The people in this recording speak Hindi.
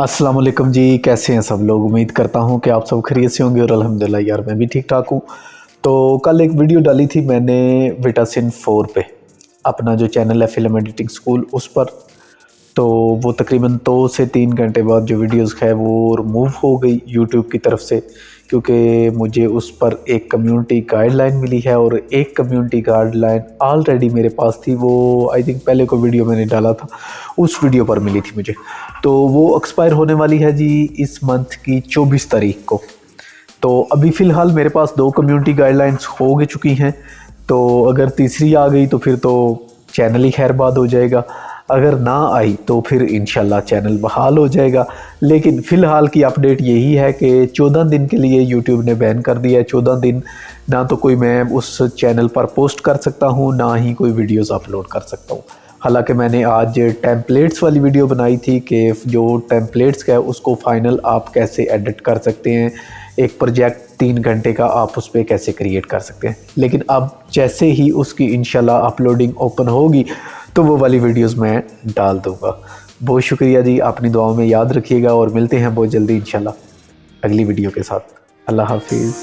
अस्सलाम वालेकुम जी, कैसे हैं सब लोग। उम्मीद करता हूं कि आप सब खैरियत से होंगे और अल्हम्दुलिल्लाह यार मैं भी ठीक ठाक हूं। तो कल एक वीडियो डाली थी मैंने विटासिन 4 पे, अपना जो चैनल है फिल्म एडिटिंग स्कूल उस पर। तो वो तकरीबन 2 से 3 घंटे बाद जो वीडियोस है वो रिमूव हो गई यूट्यूब की तरफ से, क्योंकि मुझे उस पर एक कम्युनिटी गाइडलाइन मिली है और एक कम्युनिटी गाइडलाइन ऑलरेडी मेरे पास थी। वो आई थिंक पहले को वीडियो मैंने डाला था उस वीडियो पर मिली थी मुझे। तो वो एक्सपायर होने वाली है जी इस मंथ की 24 तारीख को। तो अभी फ़िलहाल मेरे पास 2 कम्युनिटी गाइडलाइंस हो गई चुकी हैं। तो अगर तीसरी आ गई तो फिर तो चैनल ही खैरबाद हो जाएगा, अगर ना आई तो फिर इंशाल्लाह चैनल बहाल हो जाएगा। लेकिन फ़िलहाल की अपडेट यही है कि 14 दिन के लिए यूट्यूब ने बैन कर दिया है। 14 दिन ना तो कोई मैं उस चैनल पर पोस्ट कर सकता हूँ, ना ही कोई वीडियोज़ अपलोड कर सकता हूँ। हालांकि मैंने आज टेम्पलेट्स वाली वीडियो बनाई थी कि जो टेम्पलेट्स का है उसको फ़ाइनल आप कैसे एडिट कर सकते हैं, एक प्रोजेक्ट 3 घंटे का आप उस पर कैसे क्रिएट कर सकते हैं। लेकिन अब जैसे ही उसकी इंशाल्लाह अपलोडिंग ओपन होगी तो वो वाली वीडियोस मैं डाल दूँगा। बहुत शुक्रिया जी, अपनी दुआओं में याद रखिएगा और मिलते हैं बहुत जल्दी इंशाल्लाह अगली वीडियो के साथ। अल्लाह हाफिज़।